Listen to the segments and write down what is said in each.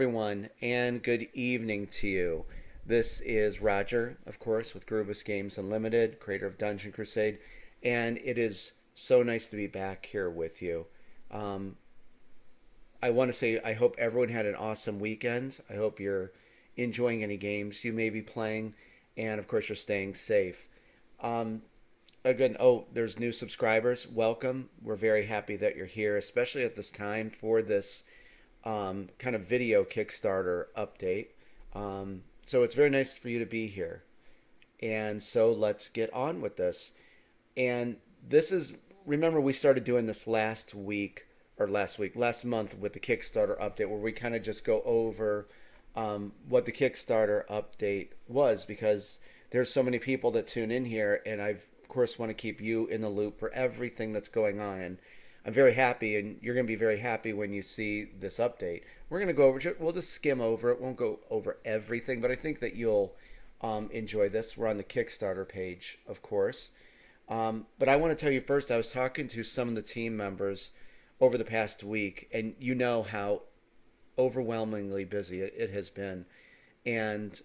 everyone, and good evening to you. This is Roger, of course, with Groovis Games Unlimited, creator of Dungeon Crusade, and it is so nice to be back here with you. Um, I want to say I hope everyone had an awesome weekend. I hope you're enjoying any games you may be playing, and of course, you're staying safe. Um, Again, there's new subscribers. Welcome. We're very happy that you're here, especially at this time for this kind of video Kickstarter update. So it's very nice for you to be here. And so let's get on with this. And this is, remember, we started doing this last month with the Kickstarter update, where we kind of just go over what the Kickstarter update was, because there's so many people that tune in here, and of course want to keep you in the loop for everything that's going on. And I'm very happy, and you're going to be very happy when you see this update. We're going to go over it. We'll just skim over it. Won't go over everything, but I think that you'll enjoy this. We're on the Kickstarter page, of course. But I want to tell you first, I was talking to some of the team members over the past week, and you know how overwhelmingly busy it has been. And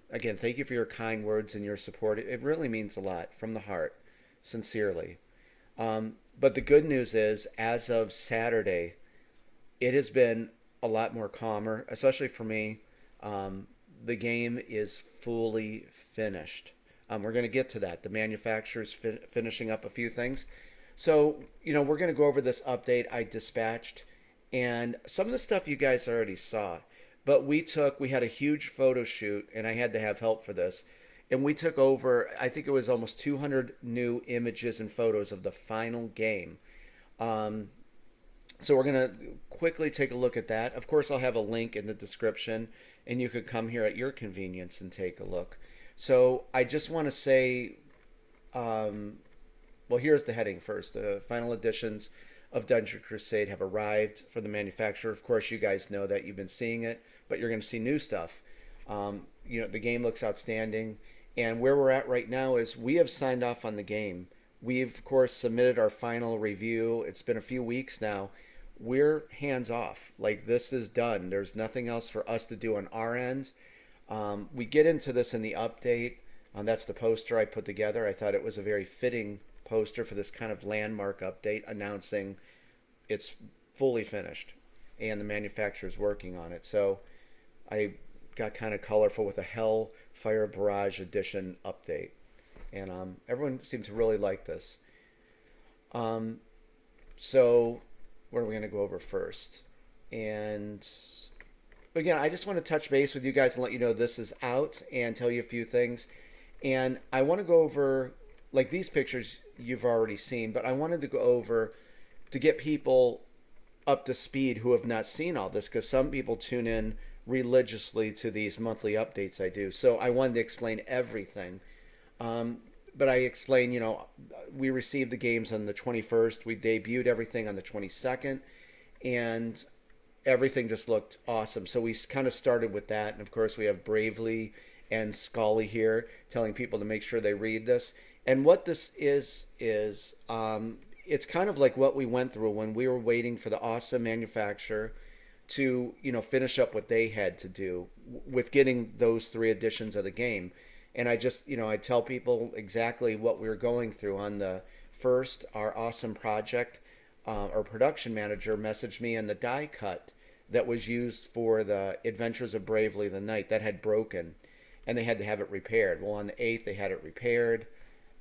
again, thank you for your kind words and your support. It really means a lot from the heart, sincerely. But the good news is, as of Saturday, it has been a lot more calmer, especially for me. The game is fully finished. We're going to get to that. The manufacturer's finishing up a few things. So, we're going to go over this update I dispatched. And some of the stuff you guys already saw. But we had a huge photo shoot, and I had to have help for this. And we took over, I think it was almost 200 new images and photos of the final game. Um, so we're going to quickly take a look at that. Of course, I'll have a link in the description, and you could come here at your convenience and take a look. So I just want to say, well, here's the heading first. The final editions of Dungeon Crusade have arrived from the manufacturer. Of course, you guys know that. You've been seeing it, but you're going to see new stuff. The game looks outstanding. And where we're at right now is we have signed off on the game. We've, of course, submitted our final review. It's been a few weeks now. We're hands off. Like, this is done. There's nothing else for us to do on our end. We get into this in the update. That's the poster I put together. I thought it was a very fitting poster for this kind of landmark update announcing it's fully finished and the manufacturer's working on it. So I got kind of colorful with a Hellfire Barrage Edition update. And everyone seemed to really like this. So what are we going to go over first? And again, I just want to touch base with you guys and let you know this is out and tell you a few things. And I want to go over, like, these pictures you've already seen, but I wanted to go over to get people up to speed who have not seen all this, because some people tune in religiously to these monthly updates I do. So I wanted to explain everything. But I explained, we received the games on the 21st. We debuted everything on the 22nd, and everything just looked awesome. So we kind of started with that. And of course, we have Bravely and Scully here telling people to make sure they read this. And what this is it's kind of like what we went through when we were waiting for the awesome manufacturer to, finish up what they had to do with getting those 3 editions of the game. And I just, I tell people exactly what we were going through. On the first, our awesome project, our production manager messaged me on the die cut that was used for the Adventures of Bravely the Knight that had broken, and they had to have it repaired. Well, on the 8th, they had it repaired.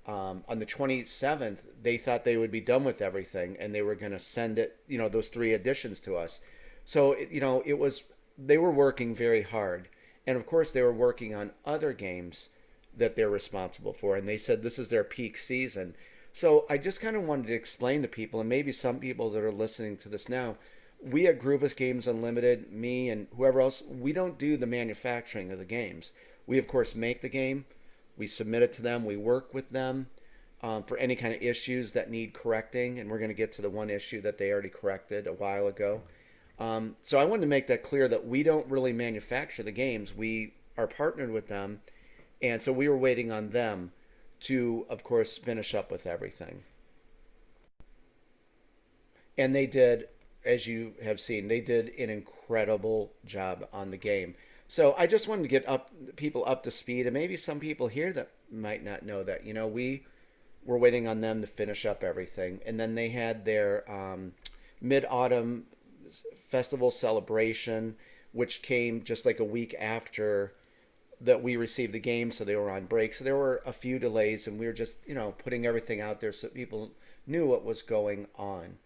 On the 27th, they thought they would be done with everything, and they were going to send it, those 3 editions to us. So, they were working very hard. And of course, they were working on other games that they're responsible for. And they said this is their peak season. So I just kind of wanted to explain to people, and maybe some people that are listening to this now, we at Groovis Games Unlimited, me and whoever else, we don't do the manufacturing of the games. We, of course, make the game. We submit it to them. We work with them for any kind of issues that need correcting. And we're going to get to the one issue that they already corrected a while ago. So I wanted to make that clear that we don't really manufacture the games. We are partnered with them. And so we were waiting on them to, of course, finish up with everything. And they did as you have seen, they did an incredible job on the game. So I just wanted to get people up to speed, and maybe some people here that might not know that. We were waiting on them to finish up everything, and then they had their mid-autumn festival celebration, which came just like a week after that we received the game, so they were on break. So there were a few delays, and we were just putting everything out there so people knew what was going on.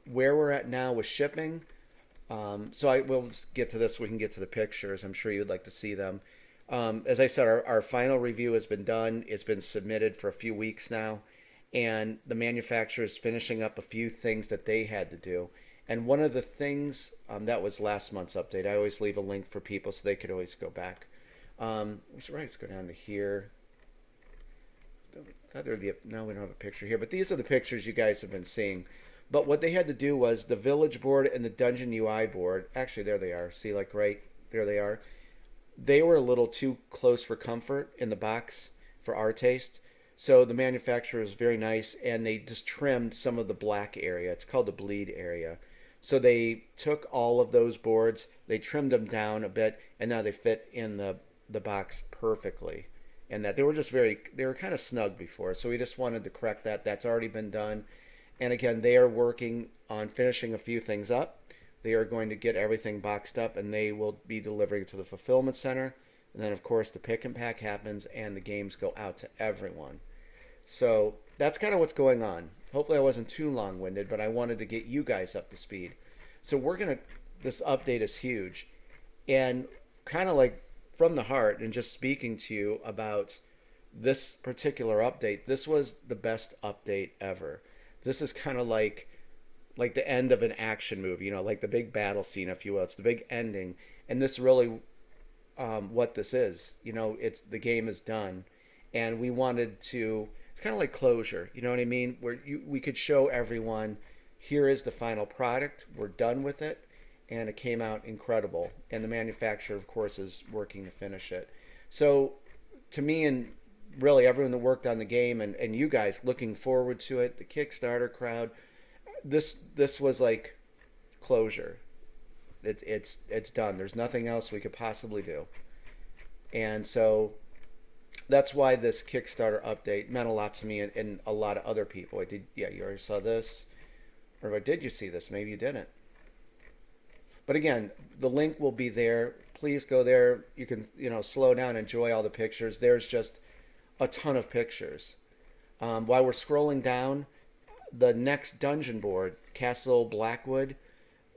Where we're at now with shipping. So I will get to this. We can get to the pictures. I'm sure you'd like to see them. As I said, our final review has been done. It's been submitted for a few weeks now, and the manufacturer is finishing up a few things that they had to do. And one of the things that was last month's update. I always leave a link for people so they could always go back. Let's go down to here. I thought there would be no, we don't have a picture here, but these are the pictures you guys have been seeing. But what they had to do was the village board and the dungeon UI board. Actually, there they are. See, like right there they are. They were a little too close for comfort in the box for our taste. So the manufacturer was very nice, and they just trimmed some of the black area. It's called the bleed area. So they took all of those boards, they trimmed them down a bit, and now they fit in the box perfectly. And that they were kind of snug before. So we just wanted to correct that. That's already been done. And again, they are working on finishing a few things up. They are going to get everything boxed up, and they will be delivering to the fulfillment center. And then, of course, the pick and pack happens, and the games go out to everyone. So that's kind of what's going on. Hopefully I wasn't too long-winded, but I wanted to get you guys up to speed. So this update is huge. And kind of like from the heart, and just speaking to you about this particular update, this was the best update ever. This is kind of like the end of an action movie, like the big battle scene, if you will. It's the big ending, and this really what this is. It's the game is done, and we wanted to. It's kind of like closure. You know what I mean? Where we could show everyone, here is the final product. We're done with it, and it came out incredible. And the manufacturer, of course, is working to finish it. So, to me and really everyone that worked on the game and you guys looking forward to it, the Kickstarter crowd, this was like closure. It's done. There's nothing else we could possibly do. And so that's why this Kickstarter update meant a lot to me and a lot of other people. You already saw this. Or did you see this? Maybe you didn't. But again, the link will be there. Please go there. You can, slow down, enjoy all the pictures. There's just a ton of pictures. While we're scrolling down, the next dungeon board, Castle Blackwood,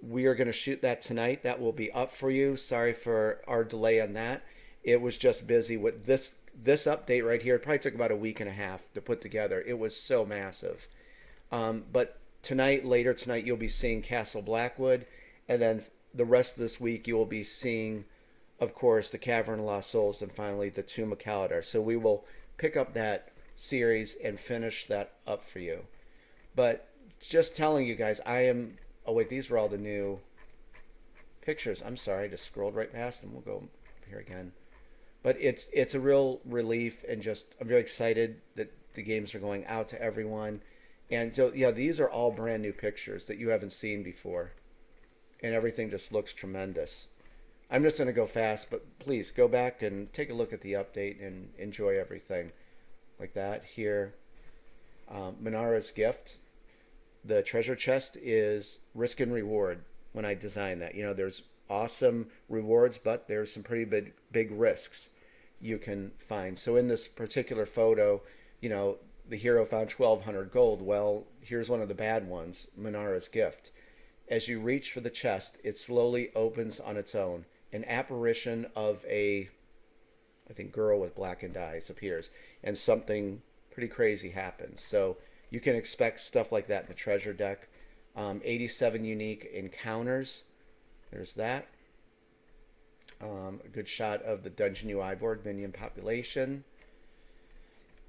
we are going to shoot that tonight. That will be up for you. Sorry for our delay on that. It was just busy with this update right here. It probably took about a week and a half to put together. It was so massive. But later tonight, you'll be seeing Castle Blackwood, and then the rest of this week, you will be seeing, of course, the Cavern of Lost Souls, and finally the Tomb of Caledar. So we will pick up that series and finish that up for you. But just telling you guys, oh wait, these were all the new pictures. I'm sorry, I just scrolled right past them. We'll go up here again. But it's a real relief, and just I'm very excited that the games are going out to everyone. And so yeah, these are all brand new pictures that you haven't seen before. And everything just looks tremendous. I'm just going to go fast, but please go back and take a look at the update and enjoy everything like that. Here, Minara's gift. The treasure chest is risk and reward when I designed that. There's awesome rewards, but there's some pretty big risks you can find. So in this particular photo, the hero found 1,200 gold. Well, here's one of the bad ones, Minara's gift. As you reach for the chest, it slowly opens on its own. An apparition of I think, girl with blackened eyes appears, and something pretty crazy happens. So you can expect stuff like that in the treasure deck. 87 unique encounters. There's that. A good shot of the Dungeon UI board, minion population.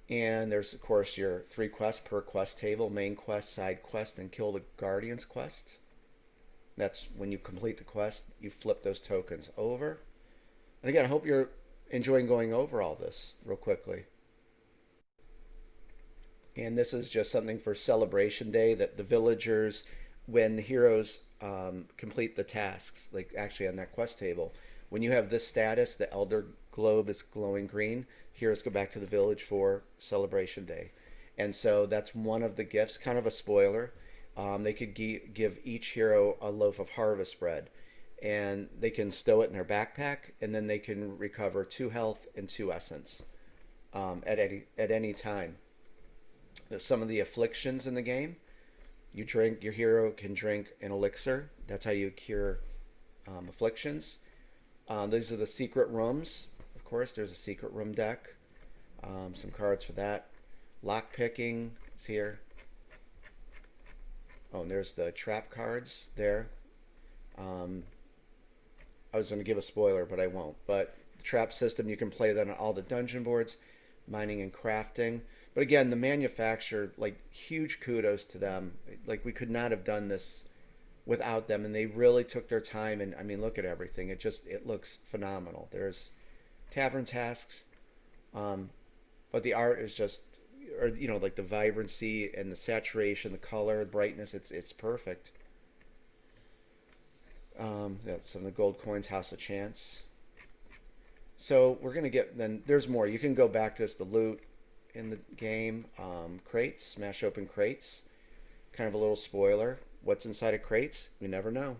And there's, of course, your 3 quests per quest table: main quest, side quest, and kill the Guardian's quest. That's when you complete the quest, you flip those tokens over. And again, I hope you're enjoying going over all this real quickly. And this is just something for Celebration Day that the villagers when the heroes complete the tasks, like actually on that quest table, when you have this status, the Elder Globe is glowing green. Heroes go back to the village for Celebration Day, and so that's one of the gifts. Kind of a spoiler. They could give each hero a loaf of harvest bread, and they can stow it in their backpack, and then they can recover 2 health and 2 essence at any time. Some of the afflictions in the game, your hero can drink an elixir. That's how you cure afflictions. These are the secret rooms. Of course, there's a secret room deck. Some cards for that. Lock picking is here. Oh, and there's the trap cards there. I was going to give a spoiler, but I won't. But the trap system, you can play that on all the dungeon boards, mining and crafting. But again, the manufacturer, like, huge kudos to them. Like, we could not have done this without them, and they really took their time. And I mean, look at everything. It looks phenomenal. There's tavern tasks, but the art is just, or like the vibrancy and the saturation, the color, the brightness. It's perfect. Yeah, some of the gold coins, House of Chance. So we're gonna get, then there's more. You can go back to this, the loot in the game, crates, smash open crates. Kind of a little spoiler. What's inside of crates? You never know.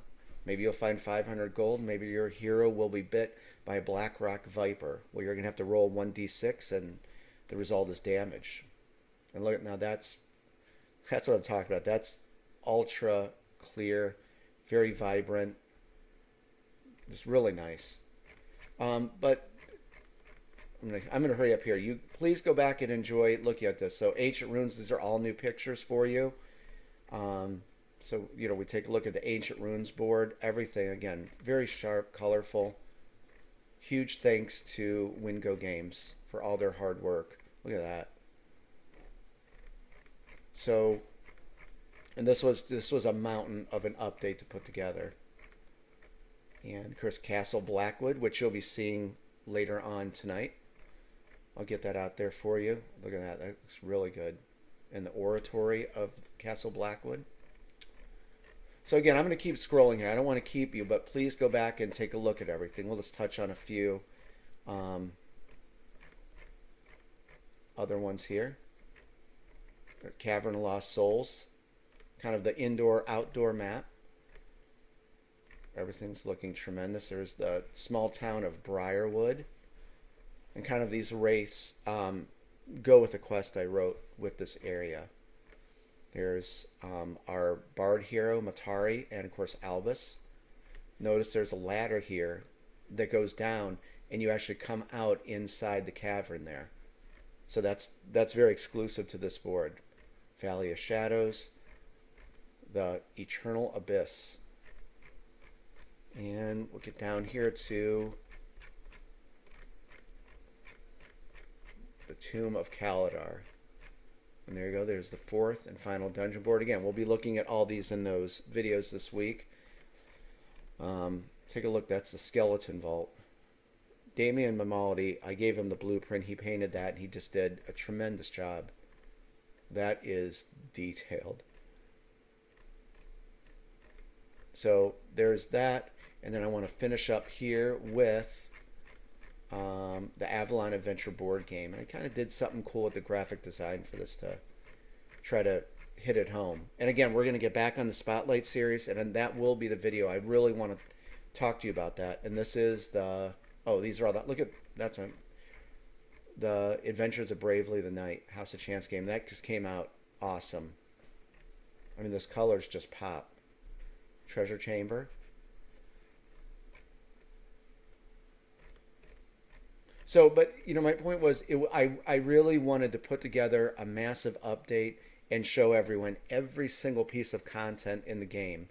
Maybe you'll find 500 gold. Maybe your hero will be bit by a black rock viper. Well, you're gonna have to roll 1d6, and the result is damage. And look, now that's what I'm talking about. That's ultra clear, very vibrant. It's really nice. But I'm gonna hurry up here. You please go back and enjoy looking at this. So Ancient Runes, these are all new pictures for you. So we take a look at the Ancient Runes board. Everything again, very sharp, colorful. Huge thanks to Wingo Games for all their hard work. Look at that. So, and this was a mountain of an update to put together. And of course, Castle Blackwood, which you'll be seeing later on tonight. I'll get that out there for you. Look at that. That looks really good. And the oratory of Castle Blackwood. So again, I'm going to keep scrolling here. I don't want to keep you, but please go back and take a look at everything. We'll just touch on a few other ones here. Cavern of Lost Souls. Kind of the indoor-outdoor map. Everything's looking tremendous. There's the small town of Briarwood. And kind of these wraiths go with the quest I wrote with this area. There's our bard hero, Matari, and of course Albus. Notice there's a ladder here that goes down, and you actually come out inside the cavern there. So that's very exclusive to this board. Valley of Shadows, the Eternal Abyss. And we'll get down here to the Tomb of Kaladar. And there you go. There's the fourth and final dungeon board. Again, we'll be looking at all these in those videos this week. Take a look. That's the Skeleton Vault. Damian Mamaldi, I gave him the blueprint. He painted that, and he just did a tremendous job. That is detailed. So there's that. And then I want to finish up here with the Avalon Adventure board game. And I kind of did something cool with the graphic design for this to try to hit it home. And again, we're going to get back on the Spotlight series, and then that will be the video. I really want to talk to you about that. And this is these are all that. Look at, that's the Adventures of Bravely the Knight, House of Chance game. That just came out awesome. I mean, those colors just pop. Treasure Chamber. So, but my point was, I really wanted to put together a massive update and show everyone every single piece of content in the game.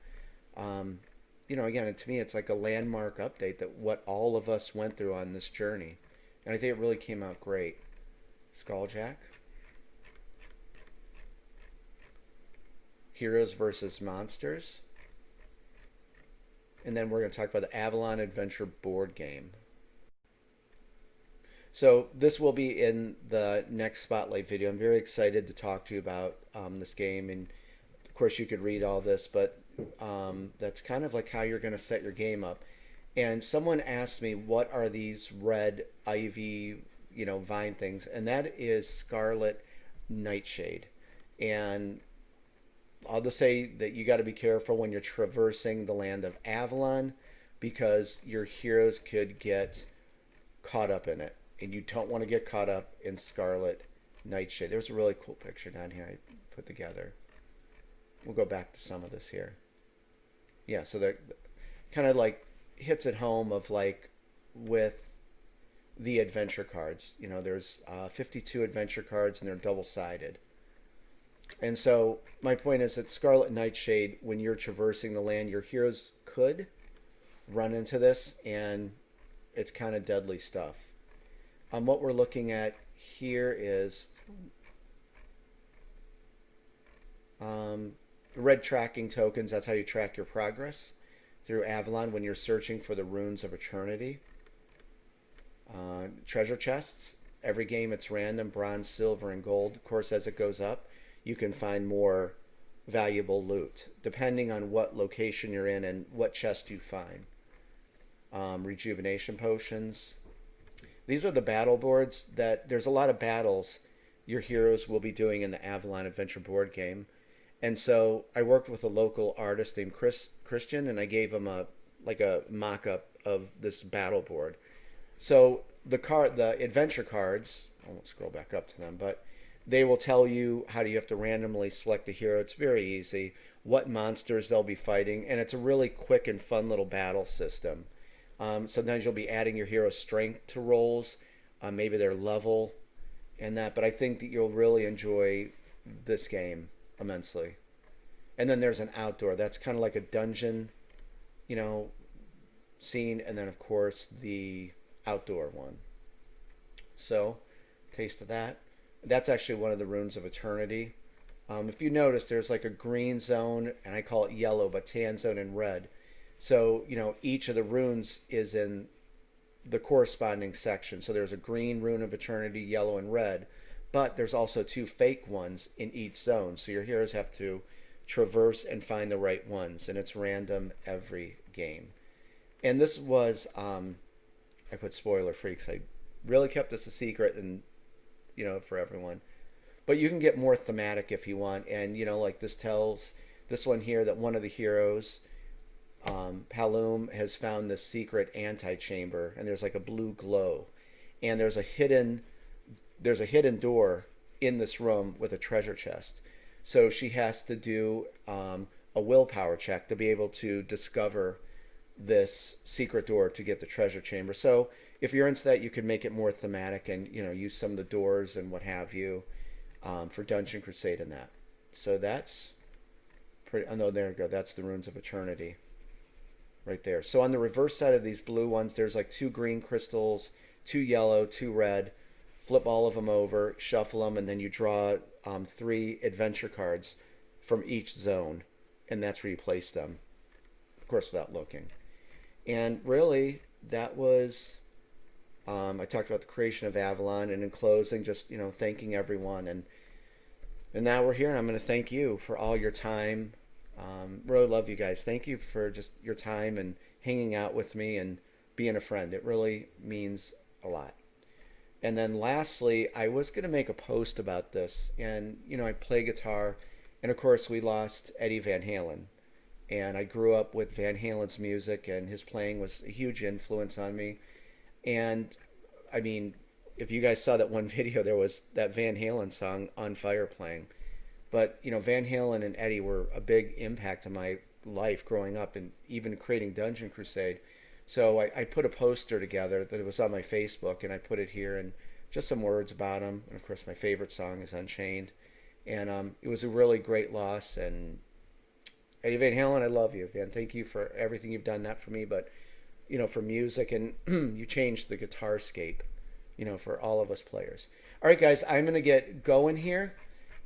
Again, to me, it's like a landmark update that what all of us went through on this journey, and I think it really came out great. Skulljack. Heroes versus Monsters. And then we're going to talk about the Avalon Adventure board game. So this will be in the next Spotlight video. I'm very excited to talk to you about this game. And of course, you could read all this, but that's kind of like how you're going to set your game up. And someone asked me, what are these red ivy, vine things? And that is scarlet nightshade. And I'll just say that you got to be careful when you're traversing the land of Avalon, because your heroes could get caught up in it. And you don't want to get caught up in scarlet nightshade. There's a really cool picture down here I put together. We'll go back to some of this here. Yeah, so that kind of like hits it home of like with the adventure cards. There's 52 adventure cards and they're double-sided. And so my point is that Scarlet Nightshade, when you're traversing the land, your heroes could run into this, and it's kind of deadly stuff. What we're looking at here is red tracking tokens. That's how you track your progress through Avalon when you're searching for the runes of eternity. Treasure chests. Every game it's random, bronze, silver, and gold. Of course, as it goes up, you can find more valuable loot, depending on what location you're in and what chest you find. Rejuvenation potions. These are the battle boards that there's a lot of battles your heroes will be doing in the Avalon Adventure board game. And so I worked with a local artist named Christian, and I gave him a mock-up of this battle board. So the adventure cards, I won't scroll back up to them, but they will tell you how you have to randomly select a hero. It's very easy. What monsters they'll be fighting, and it's a really quick and fun little battle system. Sometimes you'll be adding your hero's strength to rolls, maybe their level, and that. But I think that you'll really enjoy this game immensely. And then there's an outdoor. That's kind of like a dungeon, scene, and then of course the outdoor one. So, taste of that. That's actually one of the runes of eternity. If you notice, there's like a green zone, and I call it yellow, but tan zone and red. So, each of the runes is in the corresponding section. So there's a green rune of eternity, yellow, and red. But there's also 2 fake ones in each zone. So your heroes have to traverse and find the right ones. And it's random every game. And this was, I put spoiler free because I really kept this a secret and, for everyone. But you can get more thematic if you want. And, like this tells this one here that one of the heroes, Palom, has found this secret antechamber, and there's like a blue glow, and there's a hidden door in this room with a treasure chest. So she has to do a willpower check to be able to discover this secret door to get the treasure chamber. So if you're into that, you can make it more thematic and use some of the doors and what have you for Dungeon Crusade and that. So that's pretty. Oh no, there we go. That's the Runes of Eternity. Right there. So on the reverse side of these blue ones, there's like 2 green crystals, 2 yellow, 2 red. Flip all of them over, shuffle them, and then you draw 3 adventure cards from each zone, and that's where you place them, of course, without looking. And really, that was, I talked about the creation of Avalon, and in closing, just, thanking everyone. And now we're here, and I'm going to thank you for all your time. Really love you guys. Thank you for just your time and hanging out with me and being a friend. It really means a lot. And then lastly, I was going to make a post about this, and I play guitar, and of course we lost Eddie Van Halen, and I grew up with Van Halen's music, and his playing was a huge influence on me. And I mean, if you guys saw that one video, there was that Van Halen song On Fire playing. But, Van Halen and Eddie were a big impact on my life growing up and even creating Dungeon Crusade. So I put a poster together that was on my Facebook, and I put it here and just some words about them. And, of course, my favorite song is Unchained. And it was a really great loss. And Eddie Van Halen, I love you, man. Thank you for everything you've done, not for me, but, for music. And you changed the guitar scape, for all of us players. All right, guys, I'm going to get going here.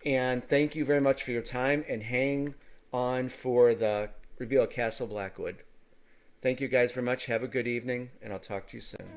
And thank you very much for your time, and hang on for the reveal of Castle Blackwood. Thank you guys very much. Have a good evening, and I'll talk to you soon.